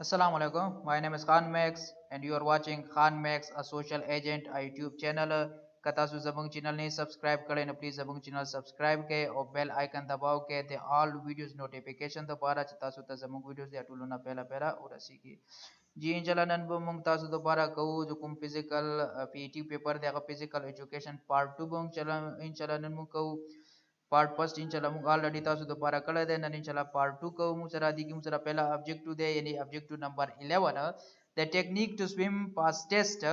Assalamu alaikum. My name is Khan Max and you are watching Khan Max, a social agent, a YouTube channel. कता सु जबंग चैनल ने सब्सक्राइब करें ना प्लीज जबंग चैनल सब्सक्राइब के और बेल आइकन दबाओ के ते ऑल वीडियोस नोटिफिकेशन दोबारा चता सु जबंग वीडियोस दे अटुलो ना पहला पहला और असी की जी इंशाल्लाह नन बंग तासु दोबारा कहू जो कुम फिजिकल पीटी पेपर दे फिजिकल एजुकेशन पार्ट 2 बंग चला इंशाल्लाह नन मु कहू पार्ट फर्स्ट इंशाल्लाह मुग ऑलरेडी तासु दोबारा कले दे नन इंशाल्लाह पार्ट 2 को मुसरा दी की मुसरा पहला ऑब्जेक्टिव दे यानी objective number 11 the technique to swim pass test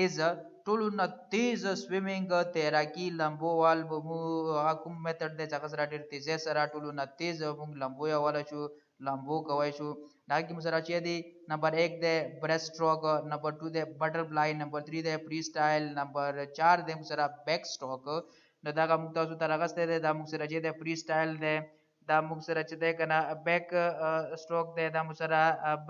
is टुलु न तेज स्विमिंग तैराकी लंबो वाल बमु आकुम मेथड दे जगसरा dir तेजे सरा टुलु न तेज मुग लंबो या वाला छु लंबो कवाय छु नाकी मुसरा चेदी नंबर 1 दे ब्रेस्ट स्ट्रोक नंबर 2 दे बटरफ्लाई नंबर 3 दे फ्री स्टाइल नंबर 4 दे मुसरा बैक स्ट्रोक न दागा मुक्ता सु तरगस्ते दे दा मुसरा चेदे फ्री स्टाइल दे दा मुसरा चेदे कना बैक स्ट्रोक दे दा मुसरा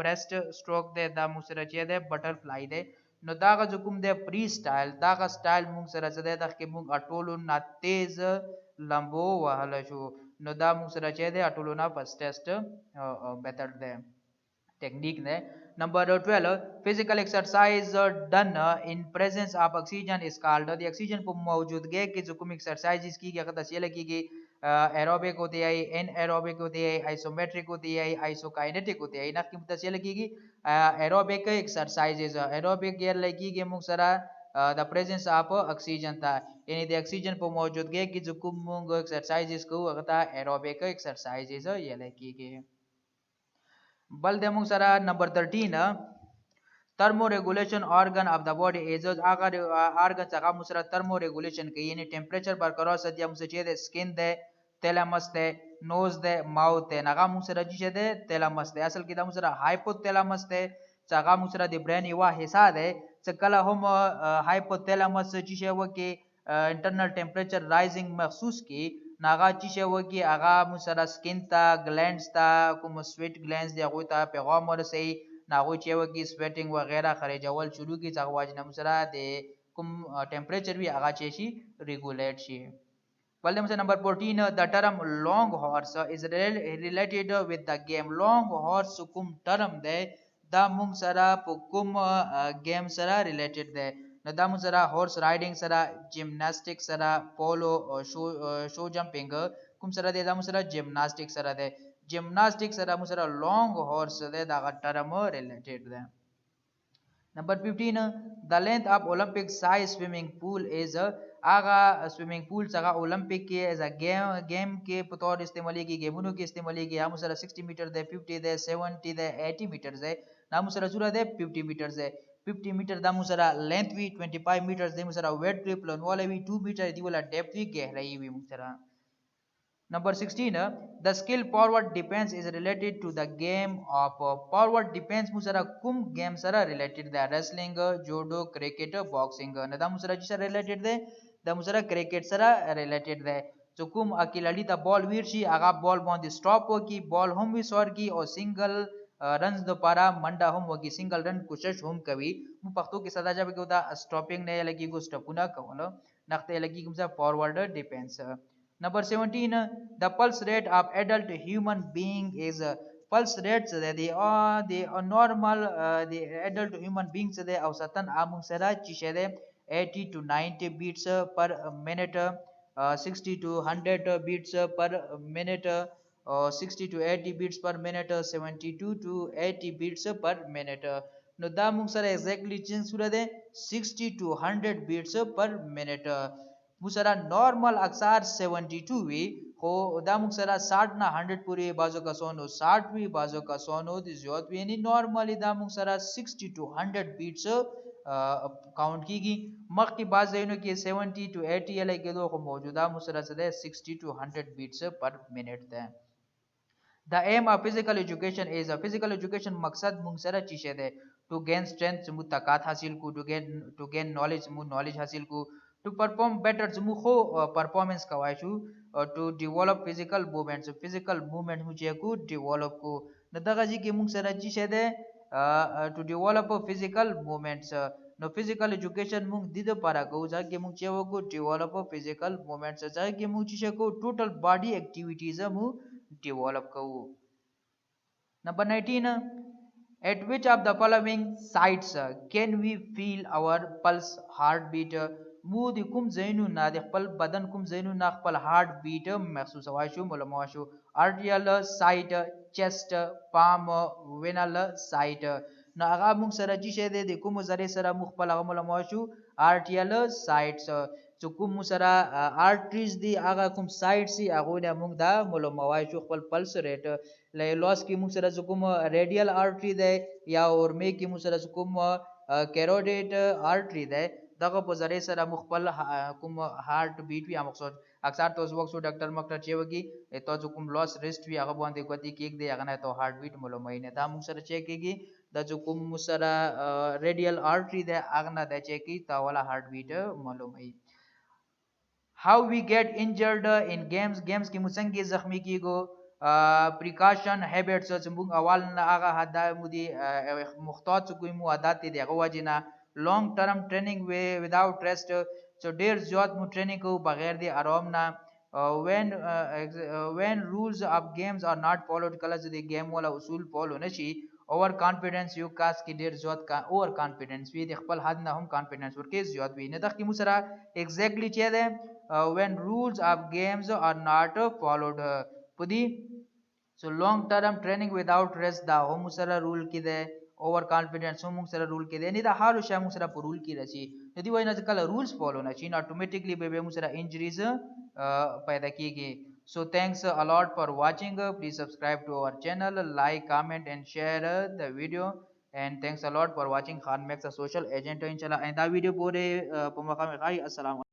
ब्रेस्ट स्ट्रोक दे दा मुसरा चेदे बटरफ्लाई दे no daga jukum de freestyle daga style mung sera chede da ke mung atolu na tez lambo wahala shu no da mung sera chede atolu na first test method de technique ne number 12 physical exercise done in presence of oxygen is called the oxygen po मौजूदगी की जुकुम exercises की क्या कहता है की एरोबिक होती है एन एरोबिक होती है आइसोमेट्रिक होती है आइसोकाइनेटिक होती है इनकी मुतसिल की एरोबिक एक्सरसाइजेज एरोबिक गियर लगी के मुक्सरा द प्रेजेंस ऑफ ऑक्सीजन था यानी द ऑक्सीजन पर मौजूदगी की जो कुम एक्सरसाइजेज को कहता है एरोबिक एक्सरसाइजेज ये लगी के बल दे मुक्सरा नंबर 13 thermoregulation organ of the body is agar organ saka musra thermoregulation ke yani temperature barqarar sadiya musra chede skin de thalamus de nose de mouth de naga musra chede thalamus de asal kida musra hypothalamus de saka musra de brain wa hisa de sakala hum hypothalamus chishe wo ke internal temperature rising mahsus ki naga chishe wo ki aga musra skin ta glands ta kum sweat glands de go ta پیغام ورسي ناغوی چې وګي سویټینګ وغیرہ خارجول شروع کی ځغ واجنه مسره د کوم ټمپریچر وی هغه چي شي ریګولیټ شي ولې مثلا نمبر 14 the term long horse is related with the game long horse کوم ټرم دی دا موږ سره په کوم گیم سره ریلیټډ دی نو دا موږ سره هورس رائډینګ سره جمناستیک سره پولو شو جمپینګ کوم سره دی دا موږ سره جمناستیک سره دی gymnastic सरा मुसरा long horse दे दा term related दे number 15 the length of Olympic size swimming pool is आगा swimming pool सगा Olympic के as a game के तौर इस्तेमाल की गेमों के इस्तेमाल की हम मुसरा 60 मीटर दे 50 दे 70 दे 80 मीटर दे ना मुसरा सुरा दे 50 मीटर दे 50 मीटर दा मुसरा लेंथ भी 25 मीटर दे मुसरा वेट ट्रिप लन वाला भी 2 मीटर दी वाला डेप्थ भी गहराई भी मुसरा Number 16 the skill forward defense is related to the game of forward defense musara kum game sara related the wrestling judo cricket boxing nada musara ji sara related de the musara cricket sara related de so kum akilali the ball wirshi aga ball bond stop ki ball home भी score की और single runs दोबारा मंडा हम वगी single run कोशिश हम कभी मु पख्तो के सदा जब के होता स्टॉपिंग ने लगी को स्टॉपुना कवलो नखते लगी कुमसा forward defence Number 17 the pulse rate of adult human being is pulse rates the normal the adult human beings de ausatan amung sara chishede 80 to 90 beats per minute 60 to 100 beats per minute 60 to 80 beats per minute 72 to 80 beats per minute no da mung sara exactly change sura de 60 to 100 beats per minute मुसरा नॉर्मल अक्सर 72 वी हो दा मुसरा 60 ना 100 पूरी बाजू का सोनो 60 भी बाजू का सोनो दी ज्योत भी यानी नॉर्मली दा मुसरा 60 टू 100 बीट्स काउंट कीगी मख की बात जइनो कि 70 टू 80 ले के दो को मौजूदा मुसरा से 60 टू 100 बीट्स पर मिनट है The aim of physical education is a physical education मकसद मुंगसरा चीज़ है to gain strength मु ताकत हासिल को to gain knowledge मु knowledge हासिल को to perform better मु खो performance कवायशु to develop physical movements मुझे को develop को नदागा जी के मुंगसरा चीज़ है to develop physical movements no physical education mung dido para ko ja ke mung chewo ko develop physical movements ja ke mung chishe ko total body activities mu develop ko number 19 At which of the following sites can we feel our pulse heartbeat? مو د کوم ځایونو نه د خپل بدن کوم ځایونو نه خپل هارت بیټ محسوسوای شو معلوموای شو؟ ارټریل سایت، چیسٹ، پام، وینل سایت. نو هغه موږ سره چې شه د کوم ذریعہ سره موږ خپل هغه معلوموای شو؟ ارټریل سایټس. چې کوم سره ارټریز دی هغه کوم سایټ سي هغه نه موږ دا معلوموای شو خپل پلس ریټ. لاس کې موږ سره کوم ریډیل ارټری دی یا اورمه کې موږ سره کوم کیروډیټ ارټری دی دغه په ذریعہ سره مخبل کوم هارت بیٹ وی مقصود اکثر تو وخت سو ډاکټر مکټر چې وږي ته کوم لاس ریسټ وی هغه باندې کوتي کېک دی هغه نه ته هارت بیٹ معلومه نه دا موږ سره چیک کېږي د کوم سره ریډیل ارټری دی هغه نه د چیک کی تا ولا هارت بیٹ معلومه. How we get injured in games کې موږ څنګه زخمی کیږو؟ پریکاشن هیبټس چې موږ اول نه هغه حدا مودي محتاط کوی مو عادت دی هغه وجنه. لانګ ټرم ټریننګ without rest چې ډیر زیات مو ټریننګ کو بغیر دی آرام نه. when rules of games are not followed کله چې د گیم ولا اصول فالو نشي. اوور کانفیډنس یو کاس کې ډیر زیات کا اوور کانفیډنس وی د خپل حد نه هم کانفیډنس ورکه زیات وی نه د خې مو سره ایگزیکټلی چي ده when rules of games are not followed پدی. so long term training without rest دا هم سره رول کې ده. اوور کانفیډنس هم سره رول کې ده نه دا هر شی هم سره په رول کې راشي. د دې وایي نه کله رولز فالو نه شي اتوماتیکلی به هم سره انجریز پیدا کیږي. so thanks a lot for watching. Please subscribe to our channel, like, comment and share the video, and thanks a lot for watching Khan Max a social agent. inshallah and دا ویډیو پورے په مقام غای. السلام